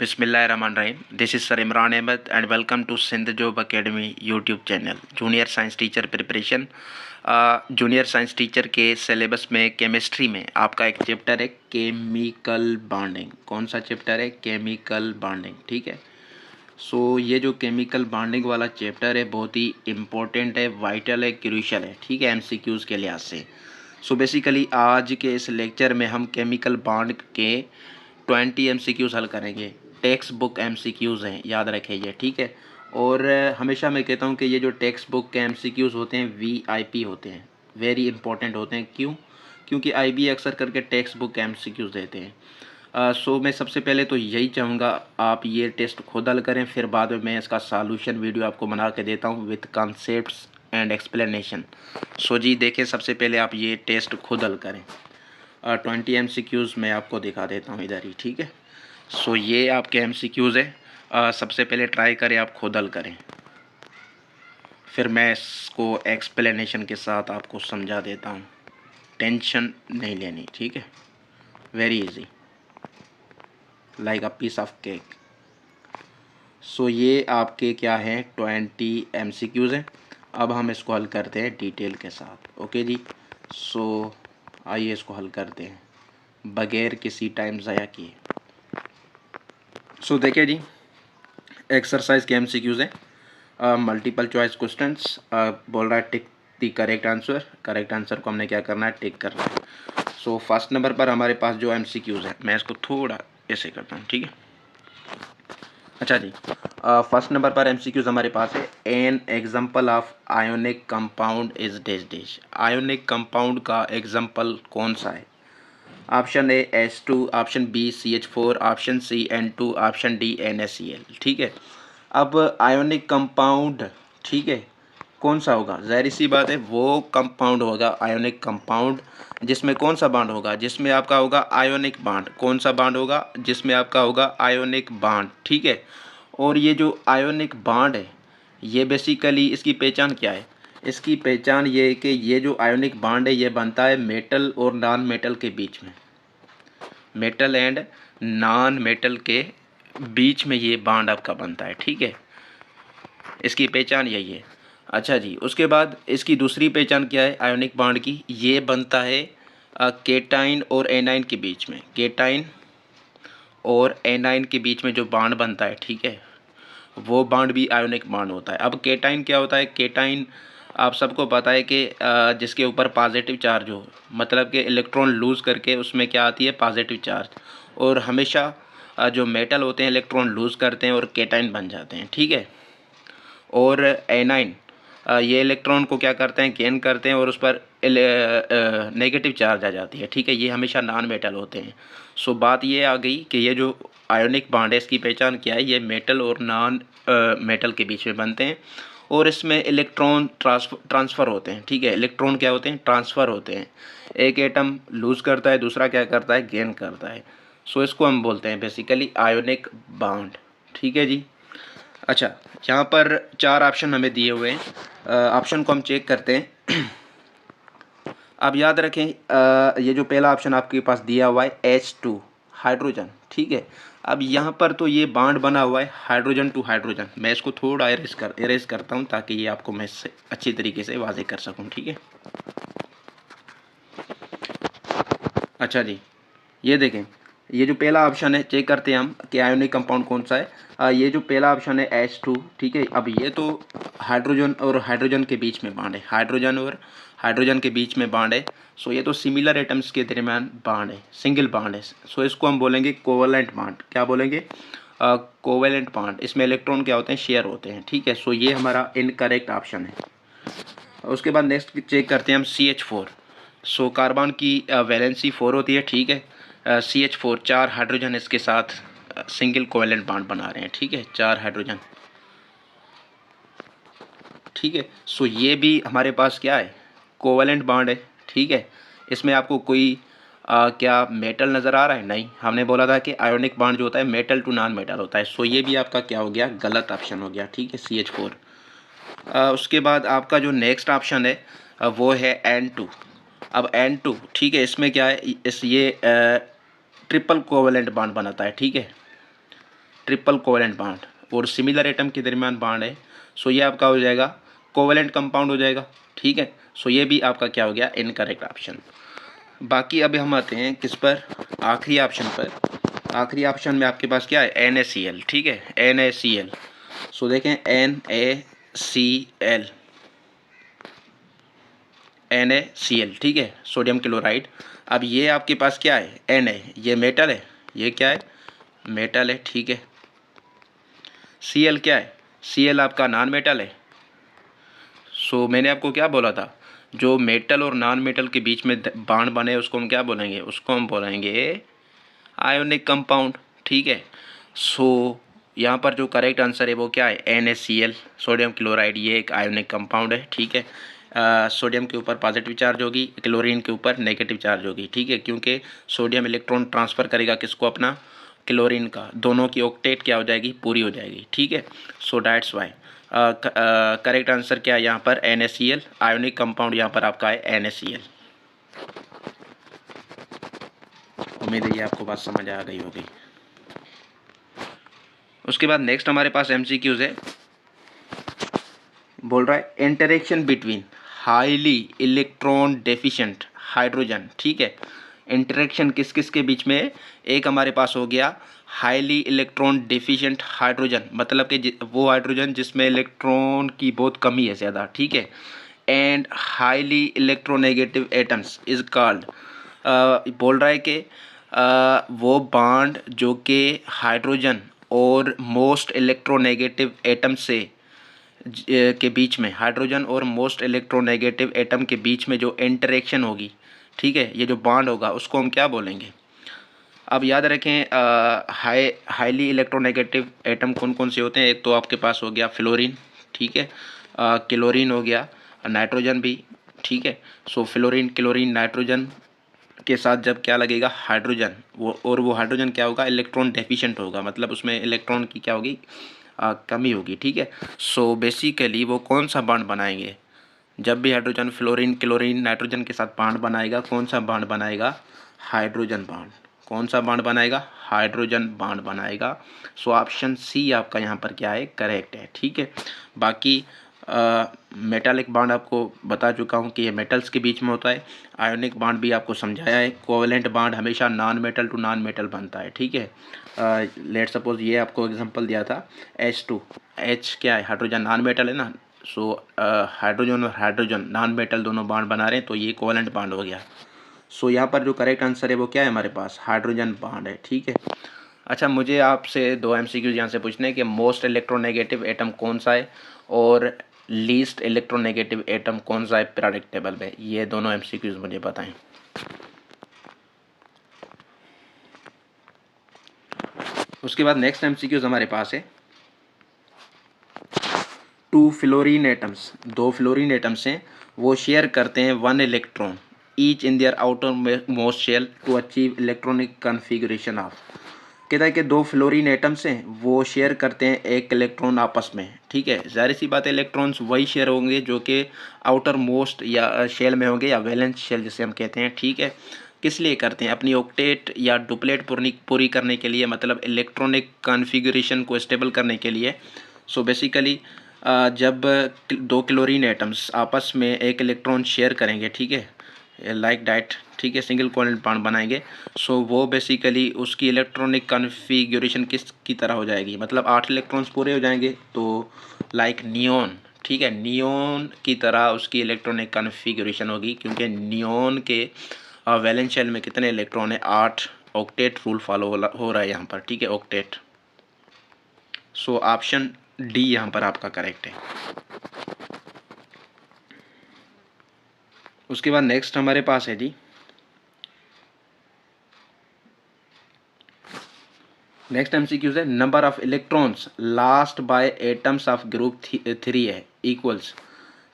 Bismillahirrahmanirrahim. This is Sir Imran Ahmed and welcome to Sindh Job Academy YouTube channel junior science teacher preparation. Junior science teacher के syllabus में chemistry में आपका एक chapter है chemical bonding. कौन सा chapter है? Chemical bonding. ठीक है। सो ये जो केमिकल बॉन्डिंग वाला चैप्टर है बहुत ही इम्पोर्टेंट है, वाइटल है, क्रूशियल है। ठीक है, एमसीक्यूज़ के लिहाज से। सो बेसिकली आज के इस लेक्चर में हम केमिकल बॉन्ड के 20 एमसीक्यूज़ हल करेंगे। टेक्स्ट बुक एमसीक्यूज़ हैं, याद रखें ये। ठीक है। और हमेशा मैं कहता हूँ कि ये जो टेक्स्ट बुक के एमसीक्यूज़ होते हैं वीआईपी होते हैं, वेरी इंपॉर्टेंट होते हैं। क्यों? क्योंकि आईबी अक्सर करके टेक्स्ट बुक के एमसीक्यूज़ देते हैं। सो मैं सबसे पहले तो यही चाहूँगा आप ये टेस्ट खुद हल करें, फिर बाद में मैं इसका सॉल्यूशन वीडियो आपको बना के देता हूँ विथ कॉन्सेप्ट्स एंड एक्सप्लेनेशन। सो जी देखिए, सबसे पहले आप ये टेस्ट खुद हल करें। 20 एमसीक्यूज़ मैं आपको दिखा देता हूँ इधर ही। ठीक है। सो ये आपके एमसीक्यूज़ है। सबसे पहले ट्राई करें, आप खुद हल करें, फिर मैं इसको एक्सप्लेनेशन के साथ आपको समझा देता हूँ। टेंशन नहीं लेनी। ठीक है, very easy, like a piece of cake. So ये आपके क्या है, 20 एमसीक्यूज़ हैं। अब हम इसको हल करते हैं डिटेल के साथ। ओके जी। सो आइए इसको हल करते हैं बगैर किसी टाइम ज़ाया किए। सो देखिए जी, एक्सरसाइज के एमसीक्यूज़ हैं। Multiple choice questions. बोल रहा है tick the correct answer. Correct answer को हमने क्या करना है, टिक करना है। सो फर्स्ट नंबर पर हमारे पास जो एमसीक्यूज़ है, मैं इसको थोड़ा ऐसे करता हूँ। ठीक है। अच्छा जी, फर्स्ट नंबर पर एमसीक्यूज़ हमारे पास है an example of ionic compound is dash dash. Ionic compound का एग्जांपल कौन सा है? Option A H2, option B CH4, option C N2, option D NaCl। ठीक है। अब आयोनिक कंपाउंड, ठीक है, कौन सा होगा? ज़ाहिर सी बात है वो कंपाउंड होगा आयोनिक कंपाउंड जिसमें कौन सा बॉन्ड होगा, जिसमें आपका होगा आयोनिक बॉन्ड। कौन सा बॉन्ड होगा? जिसमें आपका होगा आयोनिक बॉन्ड। ठीक है। और ये जो आयोनिक बॉन्ड है, ये बेसिकली इसकी पहचान क्या है? इसकी पहचान ये है कि ये जो आयोनिक बॉन्ड है ये बनता है मेटल और नॉन मेटल के बीच में। मेटल एंड नॉन मेटल के बीच में ये बॉन्ड आपका बनता है। ठीक है, इसकी पहचान यही है। अच्छा जी, उसके बाद इसकी दूसरी पहचान क्या है आयोनिक बॉन्ड की? ये बनता है केटाइन और एनाइन के बीच में। केटाइन और एनाइन के बीच में जो बॉन्ड बनता है, ठीक है, वो बॉन्ड भी आयोनिक बॉन्ड होता है। अब केटाइन क्या होता है? केटाइन आप सबको पता है कि जिसके ऊपर पॉजिटिव चार्ज हो, मतलब कि इलेक्ट्रॉन लूज़ करके उसमें क्या आती है, पॉजिटिव चार्ज। और हमेशा जो मेटल होते हैं इलेक्ट्रॉन लूज़ करते हैं और केटाइन बन जाते हैं। ठीक है। और एनाइन ये इलेक्ट्रॉन को क्या करते हैं, गेन करते हैं और उस पर नेगेटिव चार्ज आ जाती है। ठीक है, ये हमेशा नॉन मेटल होते हैं। सो बात ये आ गई कि ये जो आयोनिक बॉन्ड है इसकी पहचान क्या है? ये मेटल और नॉन मेटल के बीच में बनते हैं और इसमें इलेक्ट्रॉन ट्रांसफ़र होते हैं। ठीक है, इलेक्ट्रॉन क्या होते हैं, ट्रांसफ़र होते हैं। एक एटम लूज़ करता है, दूसरा क्या करता है, गेन करता है। सो इसको हम बोलते हैं बेसिकली आयोनिक बॉन्ड। ठीक है जी। अच्छा, यहाँ पर 4 ऑप्शन हमें दिए हुए हैं। ऑप्शन को हम चेक करते हैं। अब याद रखें, ये जो पहला ऑप्शन आपके पास दिया हुआ है H2, हाइड्रोजन। ठीक है। अब यहाँ पर तो ये बॉन्ड बना हुआ है हाइड्रोजन टू हाइड्रोजन। मैं इसको थोड़ा इरेज करता हूँ ताकि ये आपको मैं इससे अच्छी तरीके से वाज़ेह कर सकूँ। ठीक है। अच्छा जी, ये देखें, ये जो पहला ऑप्शन है, चेक करते हैं हम कि आयोनिक कंपाउंड कौन सा है। ये जो पहला ऑप्शन है H2। ठीक है। अब ये तो हाइड्रोजन और हाइड्रोजन के बीच में बॉन्ड है, हाइड्रोजन और हाइड्रोजन के बीच में बॉन्ड है। सो ये तो सिमिलर एटम्स के दरमियान बॉन्ड है, सिंगल बॉन्ड है। सो इसको हम बोलेंगे कोवलेंट बॉन्ड। क्या बोलेंगे? Covalent bond. इसमें इलेक्ट्रॉन क्या होते हैं, शेयर होते हैं। ठीक है। सो ये हमारा इनकरेक्ट ऑप्शन है। उसके बाद नेक्स्ट चेक करते हैं हम CH4। सो कार्बन की वैलेंसी 4 होती है। ठीक है। CH4 4 हाइड्रोजन इसके साथ सिंगल कोवेलेंट बॉन्ड बना रहे हैं। ठीक है, 4 हाइड्रोजन। ठीक है। सो ये भी हमारे पास क्या है, कोवेलेंट बॉन्ड है। ठीक है। इसमें आपको कोई क्या मेटल नज़र आ रहा है? नहीं, हमने बोला था कि आयोनिक बॉन्ड जो होता है मेटल टू नॉन मेटल होता है। सो ये भी आपका क्या हो गया, गलत ऑप्शन हो गया। ठीक है, CH4। उसके बाद आपका जो नेक्स्ट ऑप्शन है वो है N2। अब N2, ठीक है, इसमें क्या है, इस ये ट्रिपल कोवेलेंट बॉन्ड बनाता है। ठीक है, ट्रिपल कोवेलेंट बॉन्ड और सिमिलर एटम के दरमियान बॉन्ड है, सो ये आपका हो जाएगा कोवेलेंट कंपाउंड हो जाएगा, ठीक है। सो ये भी आपका क्या हो गया, इनकरेक्ट ऑप्शन। बाकी अभी हम आते हैं किस पर, आखिरी ऑप्शन पर। आखिरी ऑप्शन में आपके पास क्या है, NaCl, ठीक है, NaCl। सो देखें NaCl, NaCl, ठीक है, सोडियम क्लोराइड। अब ये आपके पास क्या है, Na, ये मेटल है, ये क्या है, मेटल है, ठीक है। Cl क्या है, Cl आपका नॉन मेटल है। सो मैंने आपको क्या बोला था, जो मेटल और नॉन मेटल के बीच में बॉन्ड बने उसको हम क्या बोलेंगे, उसको हम बोलेंगे आयोनिक कंपाउंड, ठीक है। सो यहाँ पर जो करेक्ट आंसर है वो क्या है, NaCl, सोडियम क्लोराइड, ये एक आयोनिक कंपाउंड है, ठीक है। सोडियम के ऊपर पॉजिटिव चार्ज होगी, क्लोरीन के ऊपर नेगेटिव चार्ज होगी, ठीक है, क्योंकि सोडियम इलेक्ट्रॉन ट्रांसफ़र करेगा किसको, अपना क्लोरीन का, दोनों की ऑक्टेट क्या हो जाएगी, पूरी हो जाएगी, ठीक है। So that's why correct answer क्या है यहाँ पर, NaCl, आयोनिक कंपाउंड यहाँ पर आपका है NaCl। उम्मीद है ये आपको बात समझ आ गई होगी। उसके बाद नेक्स्ट हमारे पास MCQs है, बोल रहा है interaction between highly electron deficient hydrogen, ठीक है। इंटरेक्शन किस किस के बीच में है, एक हमारे पास हो गया हाईली इलेक्ट्रॉन डेफिशिएंट हाइड्रोजन, मतलब कि वो हाइड्रोजन जिसमें इलेक्ट्रॉन की बहुत कमी है ज़्यादा, ठीक है। And highly electronegative atoms is called, बोल रहा है कि वो बॉन्ड जो कि हाइड्रोजन और मोस्ट इलेक्ट्रोनेगेटिव एटम से के बीच में, हाइड्रोजन और मोस्ट इलेक्ट्रोनेगेटिव एटम के बीच में जो इंटरेक्शन होगी, ठीक है, ये जो बॉन्ड होगा उसको हम क्या बोलेंगे। अब याद रखें हाईली इलेक्ट्रोनेगेटिव एटम कौन कौन से होते हैं, एक तो आपके पास हो गया फ्लोरीन, ठीक है, क्लोरीन हो गया, नाइट्रोजन भी, ठीक है। सो फ्लोरीन, क्लोरीन, नाइट्रोजन के साथ जब क्या लगेगा, हाइड्रोजन, वो हाइड्रोजन क्या होगा, इलेक्ट्रॉन डेफिशिएंट होगा, मतलब उसमें इलेक्ट्रॉन की क्या होगी, कमी होगी, ठीक है। सो बेसिकली वो कौन सा बॉन्ड बनाएंगे, जब भी हाइड्रोजन फ्लोरीन क्लोरीन नाइट्रोजन के साथ बॉन्ड बनाएगा, कौन सा बॉन्ड बनाएगा, हाइड्रोजन बॉन्ड। कौन सा बॉन्ड बनाएगा, हाइड्रोजन बॉन्ड बनाएगा। सो ऑप्शन सी आपका यहाँ पर क्या है, करेक्ट है, ठीक है। बाकी मेटालिक बॉन्ड आपको बता चुका हूँ कि ये मेटल्स के बीच में होता है। आयोनिक बॉन्ड भी आपको समझाया है। कोवेलेंट बॉन्ड हमेशा non metal to non metal बनता है, ठीक है। लेट सपोज ये आपको एग्जांपल दिया था H2, H क्या है, हाइड्रोजन नॉन मेटल है ना। सो हाइड्रोजन और हाइड्रोजन नॉन मेटल दोनों बॉन्ड बना रहे हैं, तो ये कोवेलेंट बॉन्ड हो गया। सो यहाँ पर जो करेक्ट आंसर है वो क्या है, हमारे पास हाइड्रोजन बॉन्ड है, ठीक है। अच्छा, मुझे आपसे दो MCQs यहाँ से पूछने हैं कि मोस्ट इलेक्ट्रोनेगेटिव एटम कौन सा है और लीस्ट इलेक्ट्रोनेगेटिव एटम कौन सा है पीरियोडिक टेबल में, ये दोनों MCQs मुझे बताएं। उसके बाद नेक्स्ट MCQs हमारे पास है, टू फ्लोरीन एटम्स, दो फ्लोरीन एटम्स हैं, वो शेयर करते हैं 1 electron each in their outermost shell to achieve electronic configuration of. कहता है कि दो फ्लोरीन एटम्स हैं, वो शेयर करते हैं 1 इलेक्ट्रॉन आपस में, ठीक है। जाहिर सी बात है इलेक्ट्रॉन्स वही शेयर होंगे जो कि आउटर मोस्ट या शेल में होंगे, या वैलेंस शेल जिसे हम कहते हैं, ठीक है। किस लिए करते हैं, अपनी ऑक्टेट या डुप्लेट पूरी करने के लिए, मतलब इलेक्ट्रॉनिक कॉन्फ़िगरेशन को स्टेबल करने के लिए। सो बेसिकली जब दो क्लोरीन एटम्स आपस में 1 इलेक्ट्रॉन शेयर करेंगे, ठीक है, लाइक दैट, ठीक है, सिंगल कोवेलेंट बॉन्ड बनाएंगे। सो वो बेसिकली उसकी इलेक्ट्रॉनिक कॉन्फ़िगरेशन किस की तरह हो जाएगी, मतलब 8 इलेक्ट्रॉन्स पूरे हो जाएंगे, तो लाइक नियॉन, ठीक है, नियॉन की तरह उसकी इलेक्ट्रॉनिक कॉन्फ़िगरेशन होगी, क्योंकि नियॉन के वैलेंस शेल में कितने इलेक्ट्रॉन है, 8। ऑक्टेट रूल फॉलो हो रहा है यहाँ पर, ठीक है, ऑक्टेट। सो ऑप्शन डी यहाँ पर आपका करेक्ट है। उसके बाद नेक्स्ट हमारे पास है जी, नेक्स्ट MCQs है, number of electrons lost by atoms of group 3 है इक्वल्स।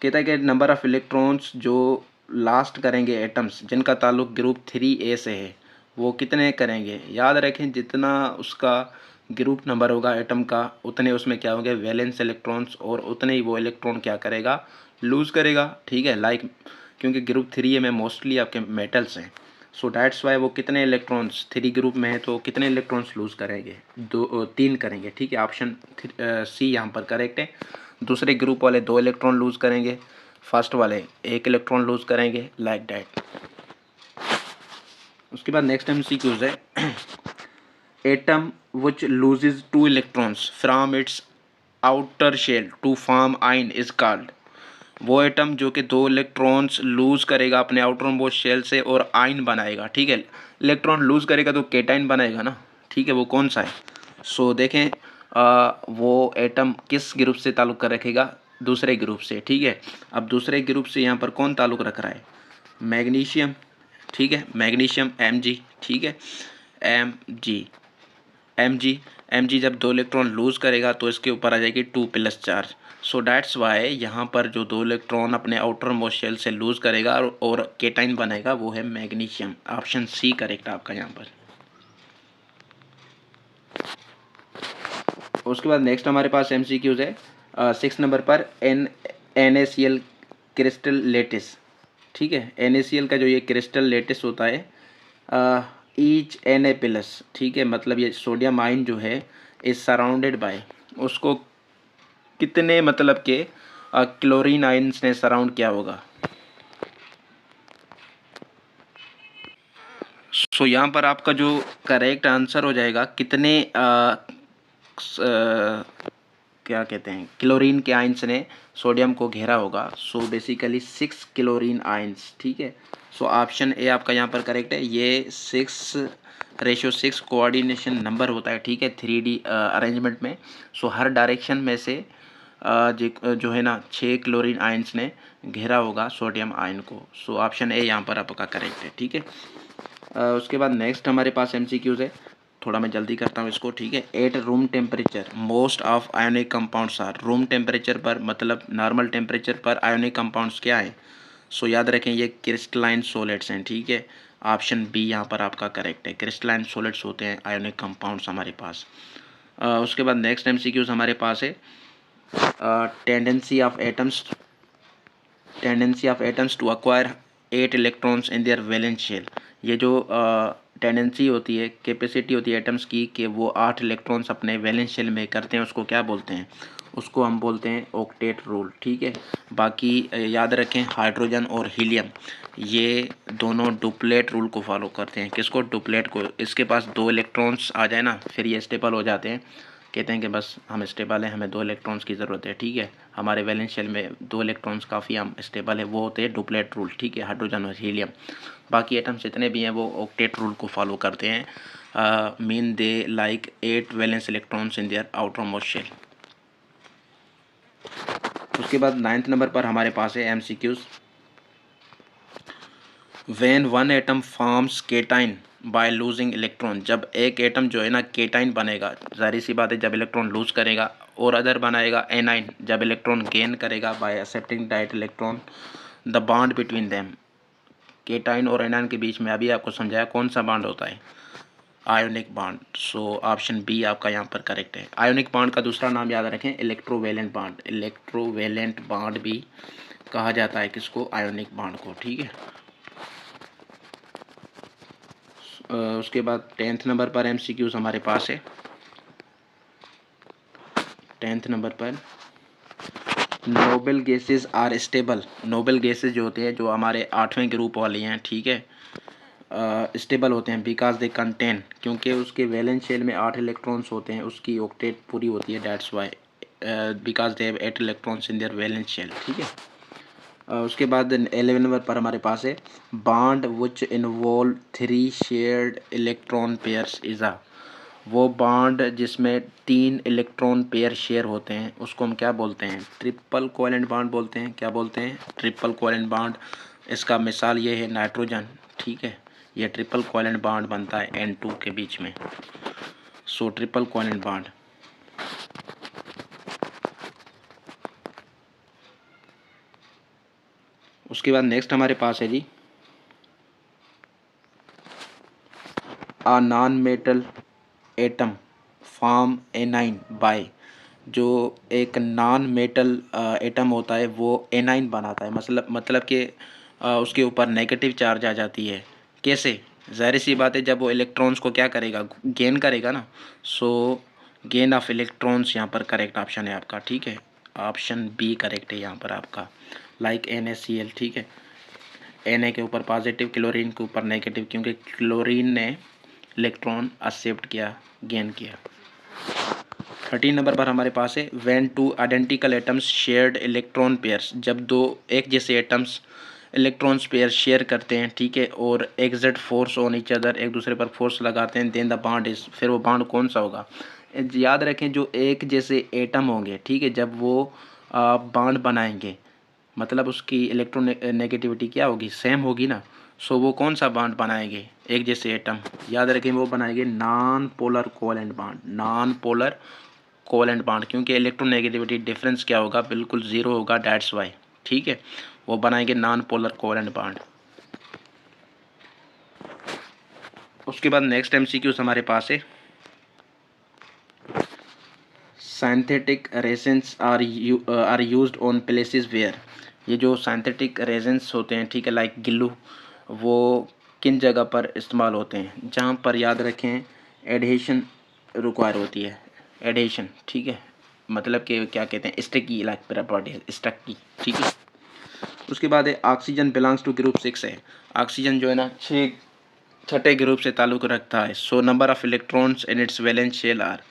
कहता है कि नंबर ऑफ इलेक्ट्रॉन्स जो लास्ट करेंगे एटम्स जिनका ताल्लुक ग्रुप 3A से है, वो कितने करेंगे। याद रखें जितना उसका ग्रुप नंबर होगा एटम का, उतने उसमें क्या होंगे, वैलेंस इलेक्ट्रॉन्स, और उतने ही वो इलेक्ट्रॉन क्या करेगा, लूज़ करेगा, ठीक है, लाइक, क्योंकि ग्रुप 3A में मोस्टली आपके मेटल्स हैं। सो डैट्स वाई वो कितने इलेक्ट्रॉन्स, 3 ग्रुप में है तो कितने इलेक्ट्रॉन्स लूज़ करेंगे, 3 करेंगे, ठीक है। ऑप्शन सी यहाँ पर करेक्ट है। दूसरे ग्रुप वाले 2 इलेक्ट्रॉन लूज़ करेंगे, फर्स्ट वाले 1 इलेक्ट्रॉन लूज़ करेंगे, लाइक डैट। उसके बाद नेक्स्ट MCQs है atom which loses 2 electrons from its outer shell to form ion is called. वो एटम जो कि 2 इलेक्ट्रॉन्स लूज़ करेगा अपने आउटर मोस्ट शेल से और आइन बनाएगा, ठीक है। इलेक्ट्रॉन लूज़ करेगा तो केटाइन बनाएगा ना, ठीक है। वो कौन सा है? सो देखें वो एटम किस ग्रुप से ताल्लुक़ कर रखेगा, दूसरे ग्रुप से, ठीक है। अब दूसरे ग्रुप से यहाँ पर कौन ताल्लुक़ रख रहा है, मैग्नीशियम, ठीक है। मैग्नीशियम Mg, ठीक है। Mg जब 2 इलेक्ट्रॉन लूज़ करेगा तो इसके ऊपर आ जाएगी 2+ चार्ज। सो डैट्स वाई यहाँ पर जो 2 इलेक्ट्रॉन अपने आउटर मोस्ट शेल से लूज़ करेगा और केटाइन बनेगा वो है मैग्नीशियम। ऑप्शन सी करेक्ट आपका यहाँ पर। उसके बाद नेक्स्ट हमारे पास MCQs है 6 नंबर पर NaCl क्रिस्टल लेटिस, ठीक है। NaCl का जो ये क्रिस्टल लेटिस होता है ईच Na+, ठीक है। मतलब ये सोडियम आयन जो है इज सराउंडेड बाय, उसको कितने मतलब के क्लोरीन आयन्स ने सराउंड किया होगा। सो यहाँ पर आपका जो करेक्ट आंसर हो जाएगा कितने क्या कहते हैं क्लोरीन के आयंस ने सोडियम को घेरा होगा। सो बेसिकली 6 क्लोरीन आयंस, ठीक है। सो ऑप्शन ए आपका यहाँ पर करेक्ट है। ये 6:6 कोऑर्डिनेशन नंबर होता है, ठीक है, 3D अरेंजमेंट में। सो हर डायरेक्शन में से जो है ना 6 क्लोरीन आयंस ने घेरा होगा सोडियम आयन को। सो ऑप्शन ए यहाँ पर आपका करेक्ट है, ठीक है। उसके बाद नेक्स्ट हमारे पास MCQs है, थोड़ा मैं जल्दी करता हूँ इसको, ठीक है। At room temperature most of ionic compounds are. Room temperature पर मतलब नॉर्मल टेम्परेचर पर आयोनिक कंपाउंड्स क्या है। सो याद रखें ये क्रिस्टलाइन सॉलिड्स हैं, ठीक है। ऑप्शन बी यहाँ पर आपका करेक्ट है। क्रिस्टलाइन सॉलिड्स होते हैं आयोनिक कंपाउंड्स हमारे पास। उसके बाद नेक्स्ट MCQs हमारे पास है tendency of atoms to acquire 8 electrons in their valence shell. ये जो टेंडेंसी होती है, कैपेसिटी होती है एटम्स की कि वो 8 इलेक्ट्रॉन्स अपने वैलेंस शेल में करते हैं, उसको क्या बोलते हैं, उसको हम बोलते हैं ऑक्टेट रूल, ठीक है। बाकी याद रखें हाइड्रोजन और हीलियम ये दोनों डुप्लेट रूल को फॉलो करते हैं। किसको? डुप्लेट को। इसके पास 2 इलेक्ट्रॉन्स आ जाए ना फिर ये स्टेबल हो जाते हैं, कहते हैं कि बस हम स्टेबल हैं, हमें 2 इलेक्ट्रॉन्स की ज़रूरत है, ठीक है। हमारे वैलेंस शेल में 2 इलेक्ट्रॉन्स काफ़ी हम स्टेबल है, वो होते हैं डुप्लेट रूल, ठीक है, हाइड्रोजन और हीलियम। बाकी एटम्स जितने भी हैं वो ऑक्टेट रूल को फॉलो करते हैं। Mean they like 8 valence electrons in their outermost shell. उसके बाद 9th नंबर पर हमारे पास है MCQs when one atom forms cation by losing electron. जब एक एटम जो है ना केटाइन बनेगा, जाहिर सी बात है जब इलेक्ट्रॉन लूज करेगा, और अदर बनाएगा एनाइन जब इलेक्ट्रॉन गेन करेगा bye accepting diet electron the bond between them. Cation और एनाइन के बीच में अभी आपको समझाया कौन सा बॉन्ड होता है, ionic bond. So option B आपका यहाँ पर करेक्ट है। आयोनिक बॉन्ड का दूसरा नाम याद रखें इलेक्ट्रोवेलेंट बॉन्ड। इलेक्ट्रोवेलेंट बॉन्ड भी कहा जाता है किसको? आयोनिक बॉन्ड को, ठीक है। उसके बाद 10th नंबर पर MCQs हमारे पास है। 10th नंबर पर noble gases are stable. Noble gases जो होते हैं जो हमारे 8वें ग्रुप वाले हैं, ठीक है, स्टेबल होते हैं बिकॉज दे कंटेन, क्योंकि उसके वैलेंस शेल में 8 इलेक्ट्रॉन्स होते हैं, उसकी ऑक्टेट पूरी होती है, that's why because they have 8 electrons in their valence shell, ठीक है। उसके बाद 11 नंबर पर हमारे पास है bond which involve 3 shared electron pairs is a. वो बॉन्ड जिसमें 3 इलेक्ट्रॉन पेयर शेयर होते हैं उसको हम क्या बोलते हैं? ट्रिपल कोवेलेंट बॉन्ड बोलते हैं। क्या बोलते हैं? Triple covalent bond. इसका मिसाल ये है नाइट्रोजन, ठीक है, ये ट्रिपल कोवेलेंट बॉन्ड बनता है N2 के बीच में। So triple covalent bond. उसके बाद नेक्स्ट हमारे पास है जी आ non metal atom form anion by. जो एक नॉन मेटल एटम होता है वो एनाइन बनाता है, मतलब कि उसके ऊपर नेगेटिव चार्ज आ जाती है, कैसे? ज़ाहिर सी बात है, जब वो इलेक्ट्रॉन्स को क्या करेगा, गेन करेगा ना। सो गेन ऑफ इलेक्ट्रॉन्स यहाँ पर करेक्ट ऑप्शन है आपका, ठीक है। ऑप्शन बी करेक्ट है यहाँ पर आपका, लाइक NaCl, ठीक है। Na के ऊपर पॉजिटिव, क्लोरीन के ऊपर नेगेटिव, क्योंकि क्लोरीन ने इलेक्ट्रॉन एक्सेप्ट किया, गेन किया। 13 नंबर पर हमारे पास है when two identical atoms shared electron pairs, जब दो एक जैसे एटम्स इलेक्ट्रॉन्स पेयर शेयर करते हैं, ठीक है, और exert force on each other, एक दूसरे पर फोर्स लगाते हैं, देन द बॉन्ड इज, फिर वो बॉन्ड कौन सा होगा? याद रखें, जो एक जैसे एटम होंगे, ठीक है, जब वो बॉन्ड बनाएंगे, मतलब उसकी इलेक्ट्रॉन नेगेटिविटी क्या होगी, सेम होगी ना। सो वो कौन सा बॉन्ड बनाएंगे, एक जैसे एटम, याद रखें वो बनाएंगे non polar covalent bond, non polar covalent bond, क्योंकि इलेक्ट्रोनेगेटिविटी डिफरेंस क्या होगा, बिल्कुल ज़ीरो होगा, डैट्स वाई, ठीक है। वो बनाएंगे नॉन पोलर कोवेलेंट बॉन्ड। उसके बाद नेक्स्ट MCQs हमारे पास है synthetic reagents are used on places where, ये जो सिंथेटिक रेजेंस होते हैं, ठीक है, लाइक गिल्लू, वो किन जगह पर इस्तेमाल होते हैं, जहाँ पर याद रखें एडहेशन रिक्वायर होती है, एडहेशन, ठीक है, मतलब कि क्या कहते हैं, स्टिकी लाइक प्रॉपर्टी, स्टिकी, ठीक है। उसके बाद है ऑक्सीजन बिलोंग्स टू ग्रुप 6 है, ऑक्सीजन जो है ना छठे ग्रुप से ताल्लुक़ रखता है। So number of electrons in its valence shell are,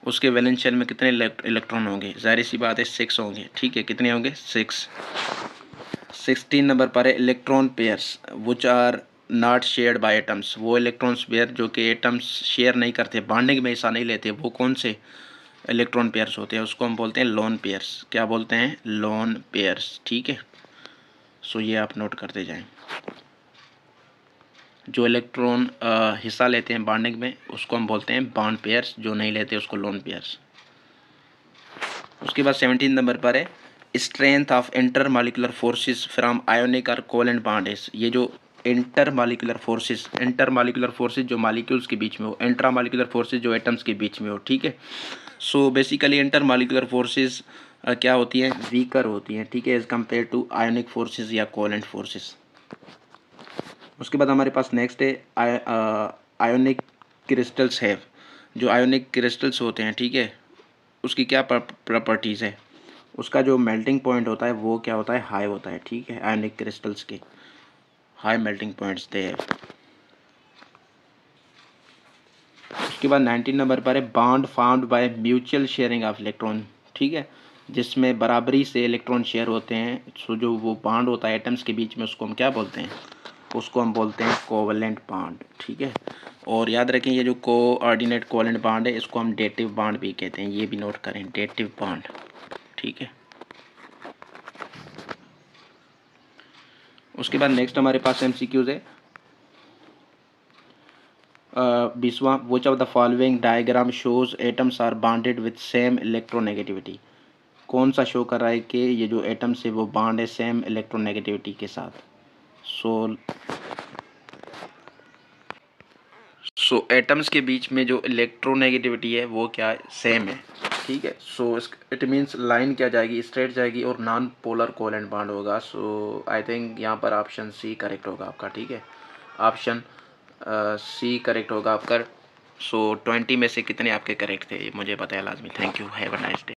उसके वैलेंस शेल में कितने इलेक्ट्रॉन होंगे, ज़ाहिर सी बात है 6 होंगे, ठीक है, कितने होंगे 6। 16 नंबर पर है electron pairs which are not shared by atoms, वो इलेक्ट्रॉन्स पेयर जो कि एटम्स शेयर नहीं करते, बॉन्डिंग में हिस्सा नहीं लेते, वो कौन से इलेक्ट्रॉन पेयर्स होते हैं, उसको हम बोलते हैं लोन पेयर्स। क्या बोलते हैं, लोन पेयर्स, ठीक है। सो ये आप नोट करते जाएं, जो इलेक्ट्रॉन हिस्सा लेते हैं बॉन्डिंग में उसको हम बोलते हैं बॉन्ड पेयर्स, जो नहीं लेते उसको लोन पेयर्स। उसके बाद 17 नंबर पर है strength of intermolecular forces from ionic और कोवेलेंट बॉन्ड्स, ये जो इंटर मॉलिक्यूलर फोर्सेस जो मॉलिक्यूल्स के बीच में हो, इंट्रा मॉलिक्यूलर फोर्सेस जो एटम्स के बीच में हो, ठीक है। So basically intermolecular forces क्या होती हैं, वीकर होती हैं, ठीक है, as compare to ionic forces या कोवेलेंट फोर्सेस। उसके बाद हमारे पास नेक्स्ट है आयोनिक क्रिस्टल्स है, जो आयोनिक क्रिस्टल्स होते हैं, ठीक है, उसकी क्या प्रॉपर्टीज़ है, उसका जो मेल्टिंग पॉइंट होता है वो क्या होता है, हाई होता है, ठीक है, आयोनिक क्रिस्टल्स के हाई मेल्टिंग पॉइंट्स दे। उसके बाद 19 नंबर पर है bond found by mutual sharing of electron, ठीक है, जिसमें बराबरी से इलेक्ट्रॉन शेयर होते हैं। सो जो वो बॉन्ड होता है एटम्स के बीच में उसको हम क्या बोलते हैं, उसको हम बोलते हैं कोवेलेंट बॉन्ड, ठीक है। और याद रखें ये जो कोऑर्डिनेट कोवेलेंट बॉन्ड है इसको हम डेटिव बॉन्ड भी कहते हैं, ये भी नोट करें, डेटिव बॉन्ड, ठीक है। उसके बाद नेक्स्ट हमारे पास MCQs है 20वां which of the following diagram shows atoms are bonded with same electronegativity, कौन सा शो कर रहा है कि ये जो एटम्स है वो बॉन्ड है सेम इलेक्ट्रोनेगेटिविटी के साथ। सो एटम्स के बीच में जो इलेक्ट्रोनेगेटिविटी है वो क्या है, सेम है, ठीक है। सो इट मीन्स लाइन क्या जाएगी, स्ट्रेट जाएगी और नॉन पोलर कोवेलेंट बॉन्ड होगा। सो आई थिंक यहाँ पर ऑप्शन सी करेक्ट होगा आपका, ठीक है, ऑप्शन सी करेक्ट होगा आपका। सो 20 में से कितने आपके करेक्ट थे ये मुझे बताया लाजमी। Thank you, have a nice day.